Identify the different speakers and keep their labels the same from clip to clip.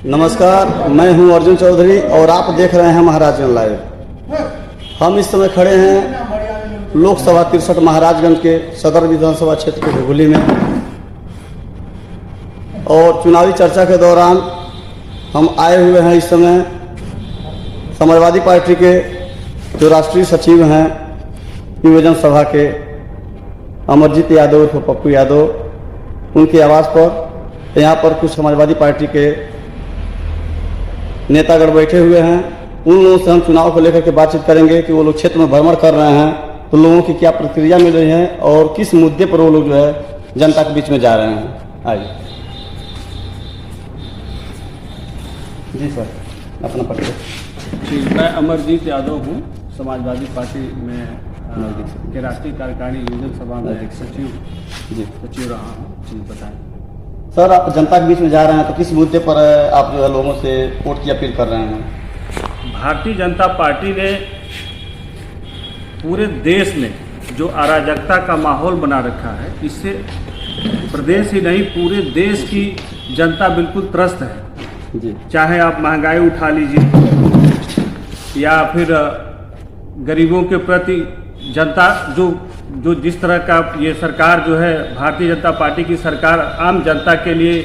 Speaker 1: नमस्कार, मैं हूं अर्जुन चौधरी और आप देख रहे हैं महाराजगंज लाइव। हम इस समय खड़े हैं लोकसभा 63 महाराजगंज के सदर विधानसभा क्षेत्र के घुघुली में और चुनावी चर्चा के दौरान हम आए हुए हैं। इस समय समाजवादी पार्टी के जो राष्ट्रीय सचिव हैं नियोजन सभा के अमरजीत यादव उर्फ पप्पू यादव, उनके आवास पर यहाँ पर कुछ समाजवादी पार्टी के नेतागण बैठे हुए हैं। उन लोगों से हम चुनाव को लेकर के बातचीत करेंगे कि वो लोग क्षेत्र में भ्रमण कर रहे हैं तो लोगों की क्या प्रतिक्रिया मिल रही है और किस मुद्दे पर वो लोग जो है जनता के बीच में जा रहे हैं। आइए जी सर, अपना परिचय।
Speaker 2: जी, मैं अमरजीत यादव हूँ, समाजवादी पार्टी में के राष्ट्रीय कार्यकारिणी नियोजन सभा में सचिव रहा हूँ। जी बताएं
Speaker 1: सर, आप जनता के बीच में जा रहे हैं तो किस मुद्दे पर आप जो है लोगों से वोट की अपील कर रहे हैं?
Speaker 2: भारतीय जनता पार्टी ने पूरे देश में जो अराजकता का माहौल बना रखा है, इससे प्रदेश ही नहीं पूरे देश की जनता बिल्कुल त्रस्त है
Speaker 1: जी।
Speaker 2: चाहे आप महंगाई उठा लीजिए या फिर गरीबों के प्रति जनता जो जिस तरह का ये सरकार जो है भारतीय जनता पार्टी की सरकार आम जनता के लिए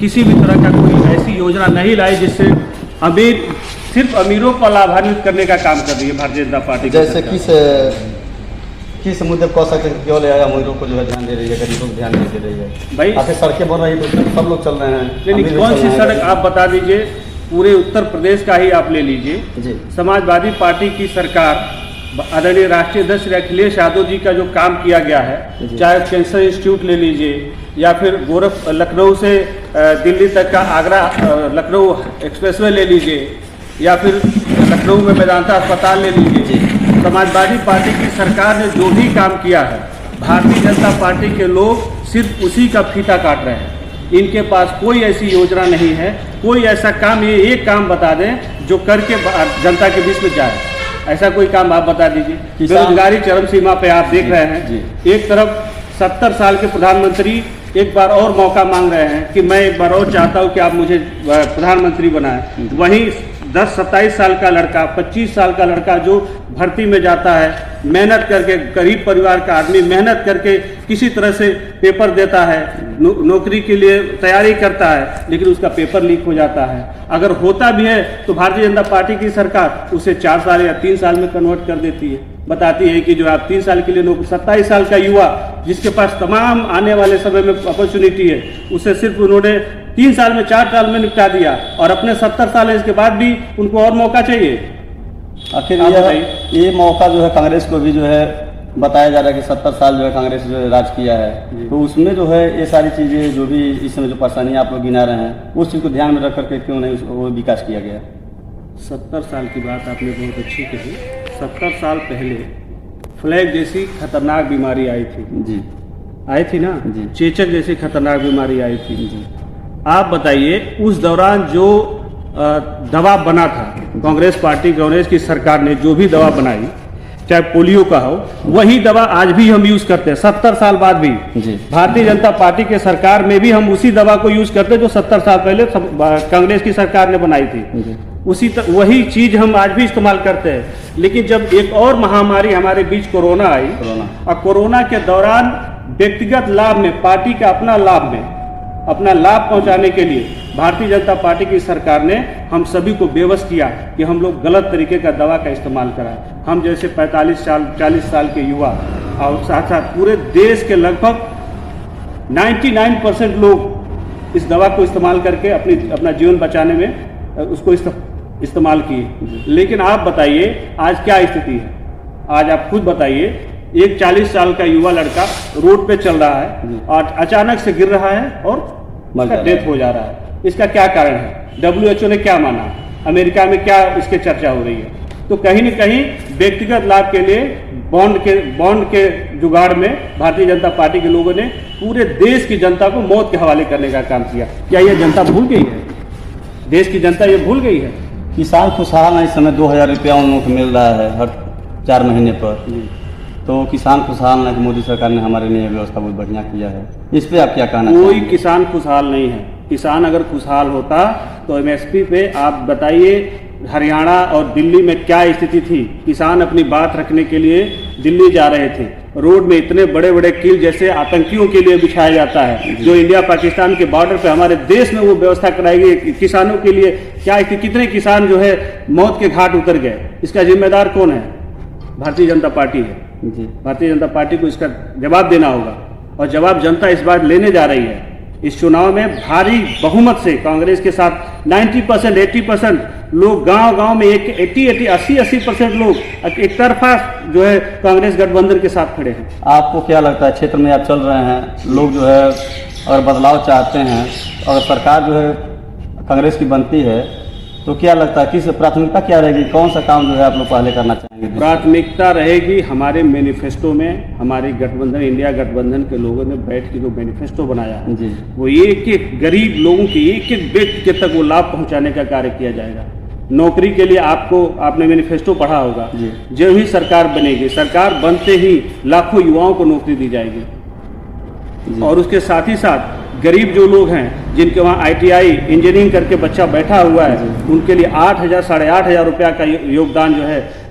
Speaker 2: किसी भी तरह का कोई ऐसी योजना नहीं लाई जिससे सिर्फ अमीरों को लाभान्वित करने का काम कर रही है भारतीय जनता पार्टी।
Speaker 1: जैसे किस मुद्दे को कह सकते हैं क्यों ले आया अमीरों को जो है ध्यान दे रही है, गरीबों को ध्यान नहीं दे रही है? भाई आखिर सड़कें बन रही तो सब लोग चल रहे हैं,
Speaker 2: लेकिन कौन सी सड़क आप बता दीजिए? पूरे उत्तर प्रदेश का ही आप ले लीजिए। समाजवादी पार्टी की सरकार आदरणीय राष्ट्रीय अध्यक्ष अखिलेश यादव जी का जो काम किया गया है, चाहे कैंसर इंस्टीट्यूट ले लीजिए या फिर लखनऊ से दिल्ली तक का आगरा लखनऊ एक्सप्रेसवे ले लीजिए या फिर लखनऊ में मेदांता अस्पताल ले लीजिए। समाजवादी पार्टी की सरकार ने जो भी काम किया है, भारतीय जनता पार्टी के लोग सिर्फ उसी का फीता काट रहे हैं। इनके पास कोई ऐसी योजना नहीं है, कोई ऐसा काम, ये एक काम बता दें जो करके जनता के बीच में जाए। ऐसा कोई काम आप बता दीजिए। बेरोजगारी चरम सीमा पे आप देख रहे हैं। एक तरफ 70 साल के प्रधानमंत्री एक बार और मौका मांग रहे हैं कि मैं एक बार और चाहता हूं कि आप मुझे प्रधानमंत्री बनाएं। वहीं 10-27 साल का लड़का, 25 साल का लड़का जो भर्ती में जाता है, मेहनत करके, गरीब परिवार का आदमी मेहनत करके किसी तरह से पेपर देता है, नौकरी के लिए तैयारी करता है, लेकिन उसका पेपर लीक हो जाता है। अगर होता भी है तो भारतीय जनता पार्टी की सरकार उसे 4 साल या 3 साल में कन्वर्ट कर देती है। बताती है कि जो आप 3 साल के लिए नौकरी, 27 साल का युवा जिसके पास तमाम आने वाले समय में अपॉर्चुनिटी है, उसे सिर्फ उन्होंने 3 साल में 4 साल में निपटा दिया और अपने 70 साल इसके बाद भी उनको और मौका चाहिए।
Speaker 1: आखिर ये मौका जो है कांग्रेस को भी जो है बताया जा रहा है कि 70 साल जो है कांग्रेस जो है राज किया है, तो उसमें जो है ये सारी चीज़ें जो भी इस समय जो परेशानियाँ आप लोग गिना रहे हैं, उस चीज़ को ध्यान में रख करके क्यों नहीं वो विकास किया गया?
Speaker 2: 70 साल की बात आपने बहुत अच्छी कही। 70 साल पहले फ्लैग जैसी खतरनाक बीमारी आई थी
Speaker 1: जी,
Speaker 2: आई थी ना जी। चेचक जैसी खतरनाक बीमारी आई थी जी। आप बताइए उस दौरान जो दवा बना था, कांग्रेस की सरकार ने जो भी दवा बनाई, चाहे पोलियो का हो, वही दवा आज भी हम यूज करते हैं 70 साल बाद भी। भारतीय जनता पार्टी के सरकार में भी हम उसी दवा को यूज करते हैं जो 70 साल पहले कांग्रेस की सरकार ने बनाई थी। वही चीज हम आज भी इस्तेमाल करते हैं। लेकिन जब एक और महामारी हमारे बीच कोरोना आई और कोरोना के दौरान व्यक्तिगत लाभ में, पार्टी का अपना लाभ पहुंचाने के लिए भारतीय जनता पार्टी की सरकार ने हम सभी को बेबस किया कि हम लोग गलत तरीके का दवा का इस्तेमाल कराएं। हम जैसे 45 साल 40 साल के युवा और साथ साथ पूरे देश के लगभग 99% लोग इस दवा को इस्तेमाल करके अपना जीवन बचाने में उसको इस्तेमाल किए। लेकिन आप बताइए आज क्या स्थिति है? आज आप खुद बताइए, एक 40 साल का युवा लड़का रोड पे चल रहा है और अचानक से गिर रहा है और उसका डेथ हो जा रहा है। इसका क्या कारण है? WHO ने क्या माना? अमेरिका में क्या इसके चर्चा हो रही है? तो कहीं न कहीं व्यक्तिगत लाभ के लिए बॉन्ड के जुगाड़ में भारतीय जनता पार्टी के लोगों ने पूरे देश की जनता को मौत के हवाले करने का काम किया। क्या यह जनता भूल गई है? देश की जनता ये भूल गई है?
Speaker 1: किसान खुशहाल है। इस समय 2000 रुपया उन लोगों को मिल रहा है हर 4 महीने पर। तो किसान खुशहाल नहीं, मोदी सरकार ने हमारे लिए व्यवस्था बहुत बढ़िया किया है। इस पे आप क्या कहना?
Speaker 2: कोई किसान खुशहाल नहीं है। किसान अगर खुशहाल होता तो एमएसपी पे आप बताइए हरियाणा और दिल्ली में क्या स्थिति थी। किसान अपनी बात रखने के लिए दिल्ली जा रहे थे, रोड में इतने बड़े बड़े कील जैसे आतंकियों के लिए बिछाया जाता है, जो इंडिया पाकिस्तान के बॉर्डर पे हमारे देश में वो व्यवस्था कराई गई किसानों के लिए। क्या कितने किसान जो है मौत के घाट उतर गए, इसका जिम्मेदार कौन है? भारतीय जनता पार्टी है जी। भारतीय जनता पार्टी को इसका जवाब देना होगा और जवाब जनता इस बार लेने जा रही है। इस चुनाव में भारी बहुमत से कांग्रेस के साथ 90% 80% लोग गांव-गांव में 80% लोग एक तरफा जो है कांग्रेस गठबंधन के साथ खड़े हैं।
Speaker 1: आपको क्या लगता है, क्षेत्र में आप चल रहे हैं, लोग जो है अगर बदलाव चाहते हैं, अगर सरकार जो है कांग्रेस की बनती है तो क्या लगता है, किस प्राथमिकता क्या रहेगी, कौन सा काम जो है आप लोग पहले करना चाहेंगे?
Speaker 2: प्राथमिकता रहेगी हमारे मैनिफेस्टो में, हमारी गठबंधन इंडिया गठबंधन के लोगों ने बैठ के जो मैनिफेस्टो बनाया है
Speaker 1: जी,
Speaker 2: वो एक एक गरीब लोगों के एक एक व्यक्ति तक वो लाभ पहुंचाने का कार्य किया जाएगा। नौकरी के लिए आपने मैनिफेस्टो पढ़ा होगा, जो ही सरकार बनेगी, सरकार बनते ही लाखों युवाओं को नौकरी दी जाएगी और उसके साथ ही साथ गरीब जो लोग हैं जिनके वहाँ ITI इंजीनियरिंग करके बच्चा बैठा हुआ है उनके लिए 8,000 साढ़े 8,000 रुपया का योगदान जो है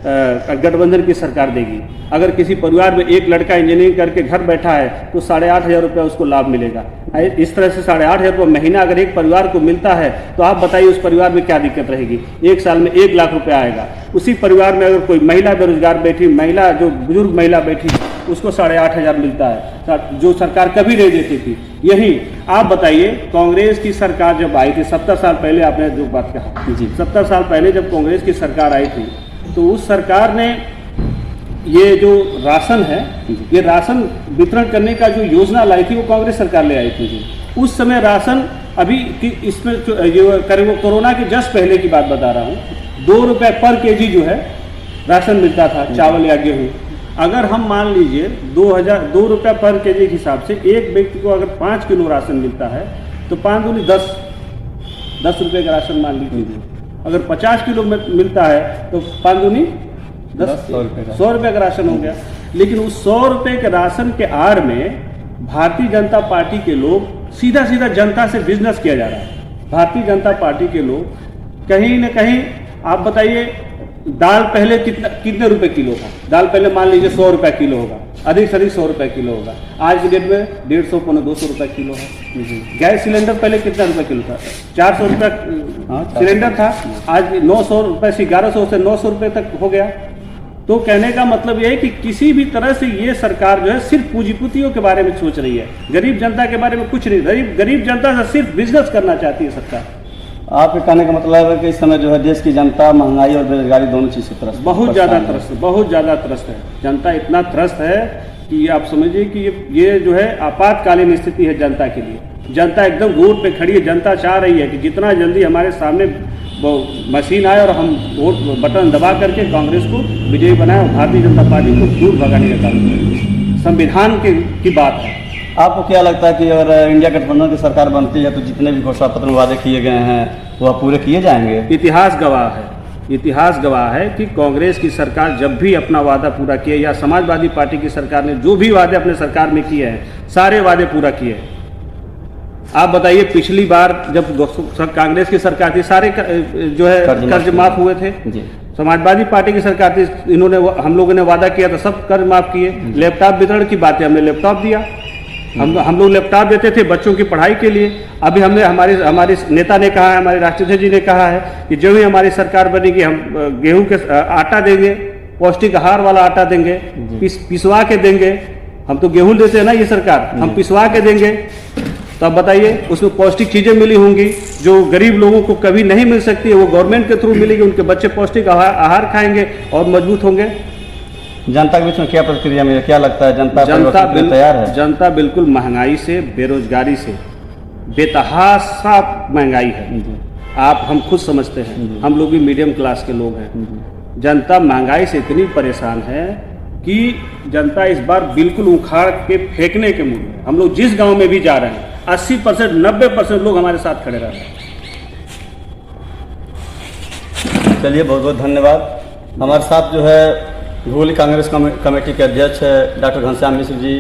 Speaker 2: गठबंधन की सरकार देगी। अगर किसी परिवार में एक लड़का इंजीनियरिंग करके घर बैठा है तो 8,500 रुपया उसको लाभ मिलेगा। इस तरह से 8,500 रुपया महीना अगर एक परिवार को मिलता है तो आप बताइए उस परिवार में क्या दिक्कत रहेगी। एक साल में 1 लाख रुपया आएगा। उसी परिवार में अगर कोई महिला बेरोजगार बैठी, महिला जो बुजुर्ग महिला बैठी, उसको 8,500 मिलता है, जो सरकार कभी नहीं देती थी। यही आप बताइए, कांग्रेस की सरकार जब आई थी 70 साल पहले, आपने जो बात कहा जी, 70 साल पहले जब कांग्रेस की सरकार आई थी तो उस सरकार ने ये जो राशन है, ये राशन वितरण करने का जो योजना लाई थी वो कांग्रेस सरकार ले आई थी। उस समय राशन अभी इसमें करीब कोरोना के जस्ट पहले की बात बता रहा हूँ, 2 रुपये पर केजी जो है राशन मिलता था, चावल या गेहूँ। अगर हम मान लीजिए 2 रुपये पर केजी के हिसाब से एक व्यक्ति को अगर 5 किलो राशन मिलता है तो 5 दूनी 10 रुपये का राशन मान लीजिए। अगर 50 किलो मिलता है तो 5 दूनी 100 रुपये का राशन हो गया। लेकिन उस 100 रुपये के राशन के आड़ में भारतीय जनता पार्टी के लोग सीधा जनता से बिजनेस किया जा रहा है। भारतीय जनता पार्टी के लोग कहीं न कहीं, आप बताइए, दाल पहले कितने रुपए किलो था? दाल पहले मान लीजिए 100 रुपये किलो होगा, अधिक से अधिक 100 रुपये किलो होगा। आज के डेट में 150 पौने 200 रुपये किलो है। गैस सिलेंडर पहले कितना रुपये किलो था? 400 रुपये सिलेंडर था, आज 900 रुपये से 1100 से 900 रुपये तक हो गया। तो कहने का मतलब यह है कि किसी भी तरह से ये सरकार जो है सिर्फ पूंजीपतियों के बारे में सोच रही है, गरीब जनता के बारे में कुछ नहीं। गरीब जनता से सिर्फ बिजनेस करना चाहती है सरकार।
Speaker 1: आपके कहने का मतलब है कि इस समय जो है देश की जनता महंगाई और बेरोजगारी दोनों चीज़ से त्रस्त,
Speaker 2: बहुत ज़्यादा त्रस्त है। जनता इतना त्रस्त है कि आप समझिए कि ये जो है आपातकालीन स्थिति है जनता के लिए। जनता एकदम वोट पे खड़ी है। जनता चाह रही है कि जितना जल्दी हमारे सामने वो मशीन आए और हम वोट बटन दबा करके कांग्रेस को विजयी बनाए और भारतीय जनता पार्टी को दूर भगाने का काम करें। संविधान की बात है।
Speaker 1: आपको क्या लगता है कि अगर इंडिया गठबंधन की सरकार बनती है तो जितने भी घोषणा पत्र में वादे किए गए हैं वह पूरे किए जाएंगे?
Speaker 2: इतिहास गवाह है कि कांग्रेस की सरकार जब भी अपना वादा पूरा किए या समाजवादी पार्टी की सरकार ने जो भी वादे अपने सरकार में किए हैं सारे वादे पूरा किए। आप बताइए, पिछली बार जब कांग्रेस की सरकार थी सारे जो है कर्ज माफ हुए थे जी। समाजवादी पार्टी की सरकार थी, हम लोगों ने वादा किया था सब कर्ज माफ किए। लैपटॉप वितरण की बात है, हमने लैपटॉप दिया। हम लोग लैपटॉप देते थे बच्चों की पढ़ाई के लिए। अभी हमने हमारे नेता ने कहा है, हमारे राष्ट्रीय जी ने कहा है कि जब भी हमारी सरकार बनेगी हम गेहूं के आटा देंगे, पौष्टिक आहार वाला आटा देंगे, पिसवा के देंगे। हम तो गेहूं देते हैं ना, ये सरकार हम पिसवा के देंगे। तो अब बताइए, उसमें पौष्टिक चीजें मिली होंगी जो गरीब लोगों को कभी नहीं मिल सकती है, वो गवर्नमेंट के थ्रू मिलेगी। उनके बच्चे पौष्टिक आहार खाएंगे और मजबूत होंगे।
Speaker 1: जनता के बीच में क्या प्रतिक्रिया मिली, क्या लगता है? जनता तैयार है?
Speaker 2: जनता बिल्कुल महंगाई से, बेरोजगारी से, बेतहाशा महंगाई है। हम खुद समझते हैं, हम लोग भी मीडियम क्लास के लोग हैं। जनता महंगाई से इतनी परेशान है कि जनता इस बार बिल्कुल उखाड़ के फेंकने के मूड में। हम लोग जिस गांव में भी जा रहे हैं 80% 90% लोग हमारे साथ खड़े रह रहे हैं।
Speaker 1: चलिए, बहुत बहुत धन्यवाद। हमारे साथ जो है भूगोल कांग्रेस कमेटी के अध्यक्ष डॉक्टर घनश्याम मिश्र जी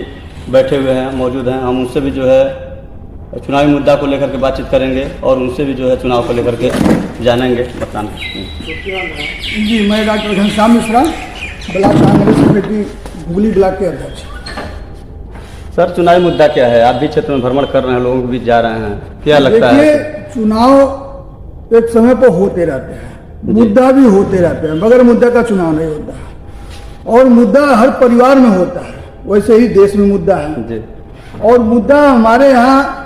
Speaker 1: बैठे हुए हैं, मौजूद हैं। हम उनसे भी जो है चुनावी मुद्दा को लेकर के बातचीत करेंगे और उनसे भी जो है चुनाव को लेकर के जानेंगे, बताएंगे।
Speaker 3: जी, मैं doctor Ghanshyam Mishra, block Congress committee Hooghly block के अध्यक्ष।
Speaker 1: सर, चुनावी मुद्दा क्या है? आप भी क्षेत्र में भ्रमण कर रहे हैं, लोगों के बीच जा रहे हैं, क्या लगता है?
Speaker 3: देखिए, चुनाव एक समय पर होते रहते हैं, मुद्दा भी होते रहते हैं, मगर मुद्दा का चुनाव नहीं होता। और मुद्दा हर परिवार में होता है, वैसे ही देश में मुद्दा है जी। और मुद्दा हमारे यहाँ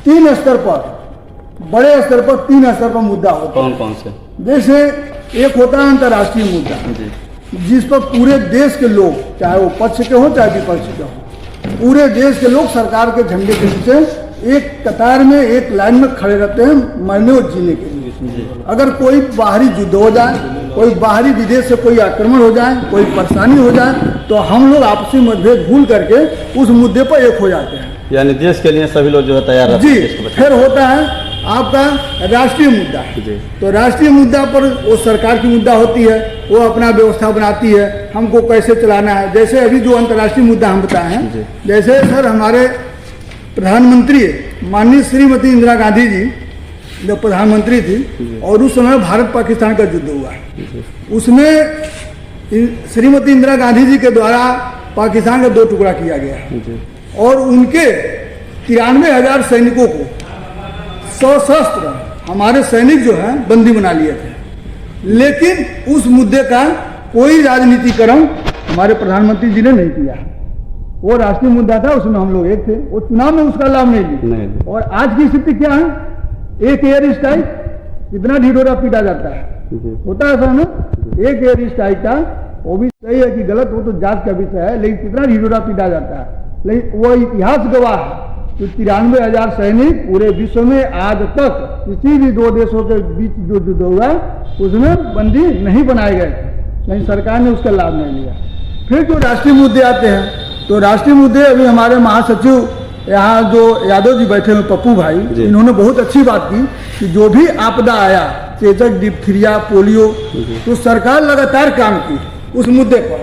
Speaker 3: 3 स्तर पर, बड़े स्तर पर 3 स्तर पर मुद्दा होता है।
Speaker 1: कौन कौन से? जैसे
Speaker 3: एक होता है अंतर्राष्ट्रीय मुद्दा जी, जिस पर पूरे देश के लोग, चाहे वो पक्ष के हो चाहे विपक्ष के हो, पूरे देश के लोग सरकार के झंडे के नीचे एक कतार में, एक लाइन में खड़े रहते हैं, मरने और जीने के लिए। अगर कोई बाहरी युद्ध हो जाए, कोई बाहरी विदेश से कोई आक्रमण हो जाए, कोई परेशानी हो जाए, तो हम लोग आपसी मतभेद भूल करके उस मुद्दे पर एक हो जाते हैं।
Speaker 1: यानी देश के लिए सभी लोग जो है तैयार रहते हैं
Speaker 3: जी। फिर होता है आपका राष्ट्रीय मुद्दा। तो राष्ट्रीय मुद्दा पर वो सरकार की मुद्दा होती है, वो अपना व्यवस्था बनाती है, हमको कैसे चलाना है। जैसे अभी जो अंतर्राष्ट्रीय मुद्दा हम बताए हैं, जैसे सर हमारे प्रधानमंत्री माननीय श्रीमती इंदिरा गांधी जी जब प्रधानमंत्री थी और उस समय भारत पाकिस्तान का युद्ध हुआ, उसमें श्रीमती इंदिरा गांधी जी के द्वारा पाकिस्तान का 2 टुकड़ा किया गया और उनके 93,000 सैनिकों को सशस्त्र हमारे सैनिक जो हैं बंदी बना लिए थे। लेकिन उस मुद्दे का कोई राजनीतिकरण हमारे प्रधानमंत्री जी ने नहीं किया। वो राष्ट्रीय मुद्दा था, उसमें हम लोग एक थे, वो चुनाव में उसका लाभ नहीं लिया। और आज की स्थिति क्या है? एक एयर स्ट्राइक कितना ढिढोरा पीटा जाता है, होता है सर ना? एक एयर स्ट्राइक का, वो भी सही है कि गलत, वो तो जांच का विषय है, लेकिन कितना ढिढोरा पीटा जाता है। लेकिन वो इतिहास गवाह है कि 93,000 सैनिक पूरे विश्व में आज तक किसी भी 2 देशों के बीच जो युद्ध हुआ उसमें बंदी नहीं बनाए गए, लेकिन सरकार ने उसका लाभ नहीं लिया। फिर जो राष्ट्रीय मुद्दे आते हैं, तो राष्ट्रीय मुद्दे अभी हमारे महासचिव यहाँ जो यादव जी बैठे हुए पप्पू भाई, इन्होंने बहुत अच्छी बात की कि जो भी आपदा आया, चेचक, डिप्थीरिया, पोलियो, तो सरकार लगातार काम की उस मुद्दे पर,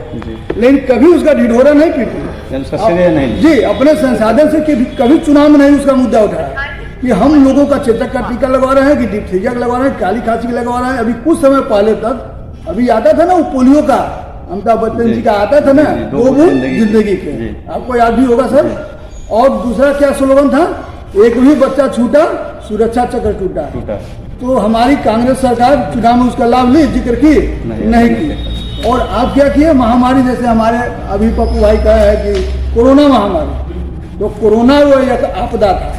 Speaker 3: लेकिन कभी उसका ढिढोरा नहीं पीटी जी, अपने संसाधन से कभी चुनाव में नहीं उसका मुद्दा उठाया कि हम लोगों का चेचक का टीका लगवा रहे हैं कि डिप्थीरिया का लगवा रहे हैं, काली खांसी का लगवा रहे हैं। अभी कुछ समय पहले तक अभी आता था ना वो पोलियो का, अमिताभ बच्चन जी का आता था ना, 2 बूंद जिंदगी के, आपको याद भी होगा सर। और दूसरा क्या स्लोगन था? एक भी बच्चा छूटा सुरक्षा चक्र टूटा। तो हमारी कांग्रेस सरकार चुनाव में उसका लाभ नहीं जिक्र की नहीं की। और आप क्या किए? महामारी, जैसे हमारे अभी पप्पू भाई कहा है कि कोरोना महामारी, तो कोरोना वो एक आपदा था,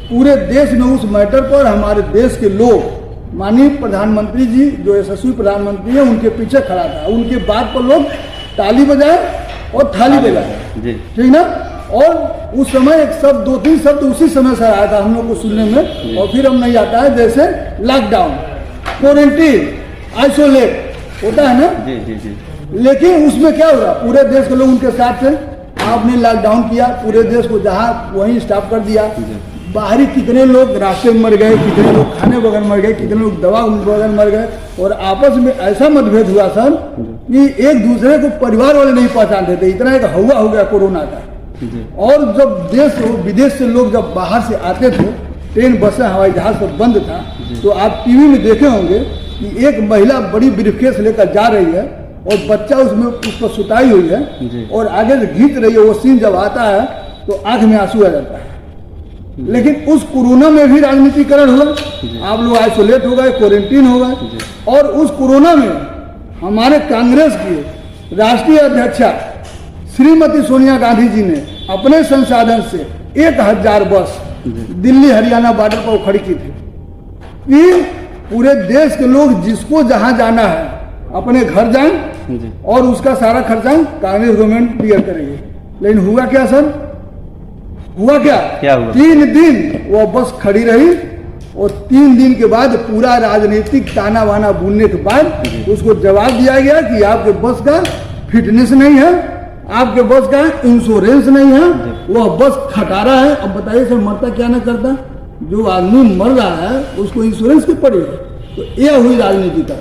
Speaker 3: पूरे देश में उस मैटर पर हमारे देश के लोग, माननीय प्रधानमंत्री जी जो यशस्वी प्रधानमंत्री है, उनके पीछे खड़ा था, उनके बात पर लोग ताली बजाए और थाली बजाए, ठीक ना? और उस समय एक शब्द, 2-3 शब्द उसी समय से आया था हम लोग को सुनने में, और फिर हम नहीं आता है, जैसे लॉकडाउन, क्वारंटीन, आइसोलेट होता है ना जी। लेकिन उसमें क्या हुआ? पूरे देश के लोग उनके साथ थे, आपने लॉकडाउन किया, पूरे देश को जहाँ वहीं स्टॉप कर दिया। बाहरी कितने लोग रास्ते में मर गए, कितने लोग खाने बगैर मर गए, कितने लोग दवा बगैर मर गए, और आपस में ऐसा मतभेद हुआ सर कि एक दूसरे को परिवार वाले नहीं पहचानते थे, इतना एक हवा हो गया कोरोना का। और जब देश विदेश से लोग जब बाहर से आते थे, ट्रेन, बसें, हवाई जहाज सब बंद था, तो आप टीवी में देखे होंगे कि एक महिला बड़ी ब्रीफकेस लेकर जा रही है और बच्चा उसमें उस पर सुताई हुई है और आगे से खींच रही है। वो सीन जब आता है तो आंख में आंसू आ जाता है। लेकिन उस कोरोना में भी राजनीतिकरण हुआ, आप लोग आइसोलेट हो गए, क्वारंटीन हो गए, और उस कोरोना में हमारे कांग्रेस की राष्ट्रीय अध्यक्षा श्रीमती सोनिया गांधी जी ने अपने संसाधन से 1000 बस दिल्ली हरियाणा बॉर्डर पर खड़ी की थी कि पूरे देश के लोग जिसको जहां जाना है अपने घर जाएं और उसका सारा खर्चा कांग्रेस गवर्नमेंट क्लियर करेगी। लेकिन हुआ क्या सर? हुआ क्या हुआ? 3 दिन वो बस खड़ी रही और 3 दिन के बाद पूरा राजनीतिक ताना बाना बुनने के बाद उसको जवाब दिया गया कि आपके बस का फिटनेस नहीं है, आपके बस का इंश्योरेंस नहीं है, वह बस खटारा है। अब बताइए सर, मरता क्या ना करता? जो आदमी मर रहा है उसको इंश्योरेंस क्यों पड़ेगा? तो यह हुई राजनीति का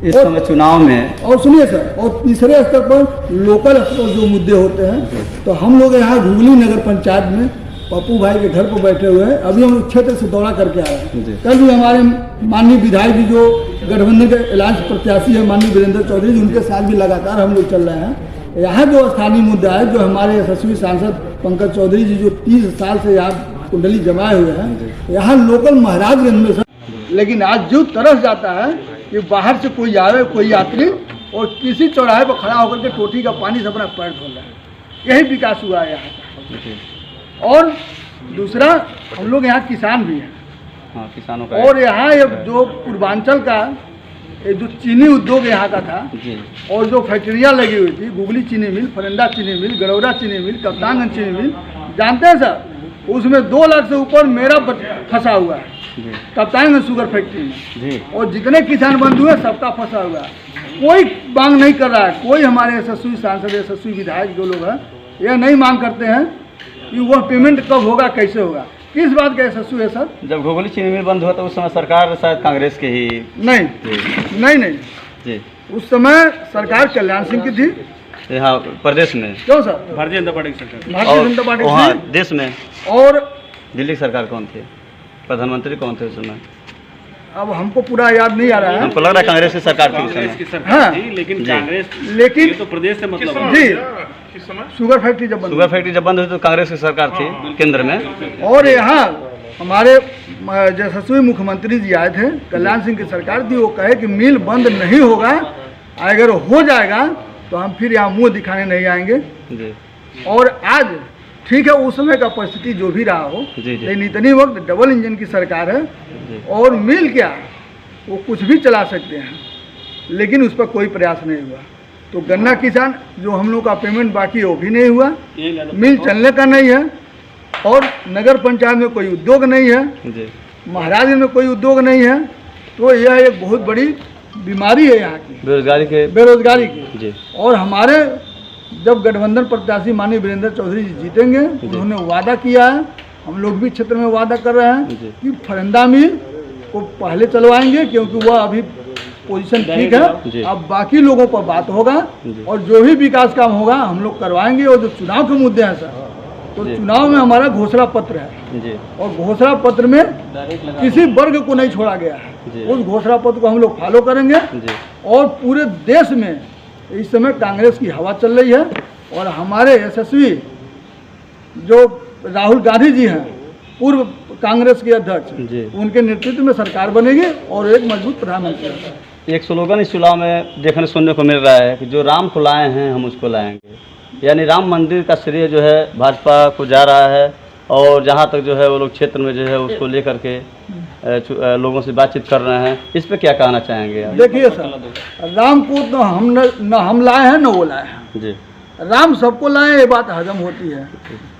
Speaker 1: इस समय चुनाव में।
Speaker 3: और सुनिए सर, और तीसरे स्तर पर लोकल स्तर पर जो मुद्दे होते हैं, तो हम लोग यहाँ हुगली नगर पंचायत में पप्पू भाई के घर पर बैठे हुए हैं। अभी हम लोग क्षेत्र से दौरा करके आए
Speaker 1: जी।
Speaker 3: हैं। कल भी हमारे माननीय विधायक जी जो गठबंधन के अलायंस प्रत्याशी है माननीय वीरेंद्र चौधरी जी, उनके साथ भी लगातार हम लोग चल रहे हैं। यहाँ जो स्थानीय मुद्दा है, जो हमारे यशस्वी सांसद पंकज चौधरी जी जो 30 साल से यहाँ कुंडली जमाए हुए हैं, यहाँ लोकल महाराजगंज में, लेकिन आज जो तरस जाता है कि बाहर से कोई आवे, कोई यात्री, और किसी चौराहे पर खड़ा होकर के टोटी का पानी से अपना पैर धो रहा है। यही विकास हुआ है यहाँ का। और दूसरा, हम लोग यहाँ किसान भी हैं।
Speaker 1: हाँ, किसानों का।
Speaker 3: और यहाँ ये जो पूर्वांचल का ये जो चीनी उद्योग यहाँ का था
Speaker 1: जी।
Speaker 3: और जो फैक्ट्रियाँ लगी हुई थी, गुगली चीनी मिल, फरंदा चीनी मिल, गरौरा चीनी मिल, कप्तानगंज चीनी मिल, जानते हैं सर, उसमें 2 लाख से ऊपर मेरा फंसा हुआ है कप्तानगंज शुगर फैक्ट्री में
Speaker 1: जी।
Speaker 3: और जितने किसान बंधु हैं सबका फंसा हुआ है। कोई मांग नहीं कर रहा है। कोई हमारे यशस्वी सांसद, यशस्वी विधायक जो लोग हैं, यह नहीं मांग करते हैं कि वह पेमेंट कब होगा, कैसे होगा। किस बात का यशस्वी है सर?
Speaker 1: जब घोगली चीनी मिल बंद हुआ तो उस समय सरकार शायद कांग्रेस के ही
Speaker 3: नहीं
Speaker 1: जी।
Speaker 3: उस समय सरकार कल्याण सिंह की थी।
Speaker 1: यहाँ प्रदेश में
Speaker 3: क्यों सर?
Speaker 2: भारतीय जनता पार्टी की सरकार।
Speaker 3: भारतीय जनता पार्टी
Speaker 1: वहाँ
Speaker 3: थी।
Speaker 1: देश में
Speaker 3: और
Speaker 1: दिल्ली की सरकार कौन थी? प्रधानमंत्री कौन थे उस समय?
Speaker 3: अब हमको पूरा याद नहीं आ रहा है।
Speaker 1: हमको लग रहा है कांग्रेस की सरकार थी उस
Speaker 2: कांग्रेस की
Speaker 1: समय।
Speaker 2: सरकार
Speaker 3: हाँ।
Speaker 2: थी, लेकिन
Speaker 1: जी।
Speaker 2: कांग्रेस,
Speaker 3: लेकिन
Speaker 2: ये तो प्रदेश से मतलब है।
Speaker 3: जी, शुगर फैक्ट्री जब बंद
Speaker 1: शुगर फैक्ट्री जब बंद हुई तो कांग्रेस की सरकार थी केंद्र में।
Speaker 3: और यहाँ हमारे यशस्वी मुख्यमंत्री जी आए थे, कल्याण सिंह की सरकार थी। वो कहे कि मिल बंद नहीं होगा, अगर हो जाएगा तो हम फिर यहाँ मुंह दिखाने नहीं आएंगे।
Speaker 1: जी
Speaker 3: और आज ठीक है, उस समय का परिस्थिति जो भी रहा हो,
Speaker 1: जी।
Speaker 3: लेकिन इतनी वक्त डबल इंजन की सरकार है
Speaker 1: जी।
Speaker 3: और मिल क्या, वो कुछ भी चला सकते हैं, लेकिन उस पर कोई प्रयास नहीं हुआ। तो गन्ना किसान जो हम लोग का पेमेंट बाकी है वो भी नहीं हुआ, मिल चलने का नहीं है, और नगर पंचायत में कोई उद्योग नहीं है,
Speaker 1: जी।
Speaker 3: महाराजगंज में कोई उद्योग नहीं है। तो यह एक बहुत बड़ी बीमारी है यहाँ की, बेरोजगारी की।
Speaker 1: जी।
Speaker 3: और हमारे जब गठबंधन प्रत्याशी माननीय वीरेंद्र चौधरी जी जीतेंगे, उन्होंने वादा किया है, हम लोग भी क्षेत्र में वादा कर रहे हैं कि फरंदा मिल को पहले चलवाएंगे, क्योंकि वह अभी पोजीशन ठीक है। अब बाकी लोगों पर बात होगा और जो भी विकास काम होगा हम लोग करवाएंगे। और जो चुनाव के मुद्दे हैं सर, तो चुनाव में हमारा घोषणा पत्र है
Speaker 1: जी।
Speaker 3: और घोषणा पत्र में किसी वर्ग को नहीं छोड़ा गया है। उस घोषणा पत्र को हम लोग फॉलो करेंगे। और पूरे देश में इस समय कांग्रेस की हवा चल रही है और हमारे यशस्वी जो राहुल गांधी जी हैं, पूर्व कांग्रेस के अध्यक्ष, उनके नेतृत्व में सरकार बनेगी और एक मजबूत प्रधानमंत्री होगा।
Speaker 1: एक स्लोगन इस चुनाव में देखने सुनने को मिल रहा है कि जो राम को लाए हैं हम उसको लाएंगे, यानी राम मंदिर का श्रेय जो है भाजपा को जा रहा है। और जहाँ तक जो है वो लोग क्षेत्र में जो है उसको लेकर के लोगों से बातचीत कर रहे हैं। इस पे क्या कहना चाहेंगे आप?
Speaker 3: देखिए सर, राम को तो हम लाए हैं, न वो लाए हैं
Speaker 1: जी।
Speaker 3: राम सबको लाए, ये बात हजम होती है।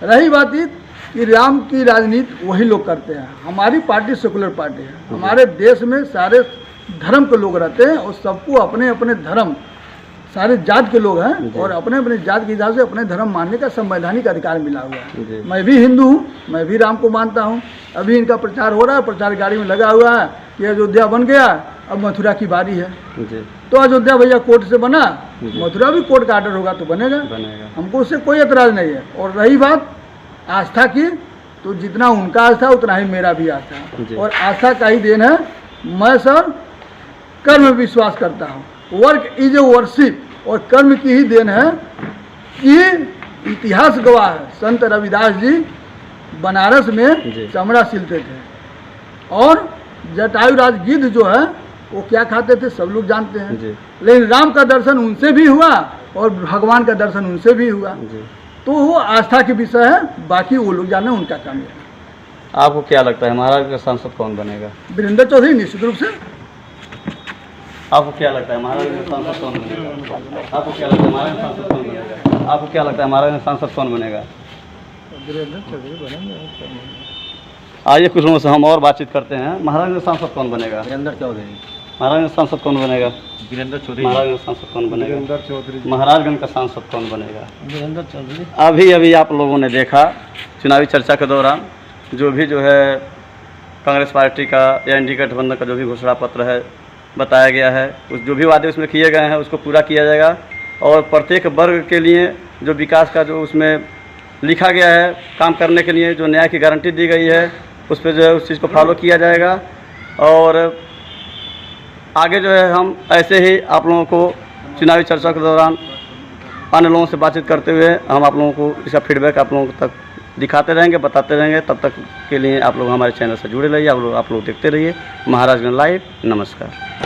Speaker 3: रही बात ये कि राम की राजनीति वही लोग करते हैं। हमारी पार्टी सेकुलर पार्टी है। हमारे देश में सारे धर्म के लोग रहते हैं और सबको अपने अपने धर्म, सारे जात के लोग हैं और अपने अपने जात के हिसाब से अपने धर्म मानने का संवैधानिक अधिकार मिला हुआ है। मैं भी हिंदू हूँ, मैं भी राम को मानता हूँ। अभी इनका प्रचार हो रहा है, प्रचार गाड़ी में लगा हुआ है कि अयोध्या बन गया, अब मथुरा की बारी है। तो अयोध्या भैया कोर्ट से बना, मथुरा भी कोर्ट का आर्डर होगा तो बनेगा। हमको उससे कोई एतराज़ नहीं है। और रही बात आस्था की, तो जितना उनका आस्था उतना ही मेरा भी आस्था है। और आस्था का ही देन है। मैं सर कर्म में विश्वास करता हूँ। वर्क इज ए वर्शिप, और कर्म की ही देन है कि इतिहास गवाह है, संत रविदास जी बनारस में चमड़ा सिलते थे और जटायुराज गिद्ध जो है वो क्या खाते थे सब लोग जानते हैं। लेकिन राम का दर्शन उनसे भी हुआ और भगवान का दर्शन उनसे भी हुआ। तो वो आस्था के विषय है, बाकी वो लोग जाने, उनका काम है।
Speaker 1: आपको क्या लगता है महाराज का सांसद कौन बनेगा?
Speaker 3: वीरेंद्र चौधरी निश्चित रूप से।
Speaker 1: आपको क्या लगता है महाराज में सांसद कौन बनेगा? आपको क्या लगता है महाराज में सांसद कौन बनेगा? आपको क्या लगता है महाराज में सांसद कौन बनेगा?
Speaker 3: वीरेंद्र चौधरी बनेंगे।
Speaker 1: आइए कुछ लोगों से हम और बातचीत करते हैं। महाराज में सांसद कौन बनेगा?
Speaker 3: वीरेंद्र चौधरी।
Speaker 1: महाराज में सांसद कौन बनेगा?
Speaker 2: वीरेंद्र चौधरी।
Speaker 1: महाराज में सांसद कौन बनेगा?
Speaker 3: वीरेंद्र चौधरी।
Speaker 1: महाराजगंज का सांसद कौन बनेगा?
Speaker 3: वीरेंद्र चौधरी।
Speaker 1: अभी अभी आप लोगों ने देखा चुनावी चर्चा के दौरान जो भी जो है कांग्रेस पार्टी का या एनडीए गठबंधन का जो भी घोषणा पत्र है बताया गया है, उस जो भी वादे उसमें किए गए हैं उसको पूरा किया जाएगा। और प्रत्येक वर्ग के लिए जो विकास का जो उसमें लिखा गया है काम करने के लिए, जो न्याय की गारंटी दी गई है उस पर जो है उस चीज़ को फॉलो किया जाएगा। और आगे जो है हम ऐसे ही आप लोगों को चुनावी चर्चा के दौरान अन्य लोगों से बातचीत करते हुए हम आप लोगों को इसका फीडबैक आप लोगों तक दिखाते रहेंगे, बताते रहेंगे। तब तक के लिए आप लोग हमारे चैनल से जुड़े रहिए, आप लोग देखते रहिए महाराजगंज लाइव। नमस्कार।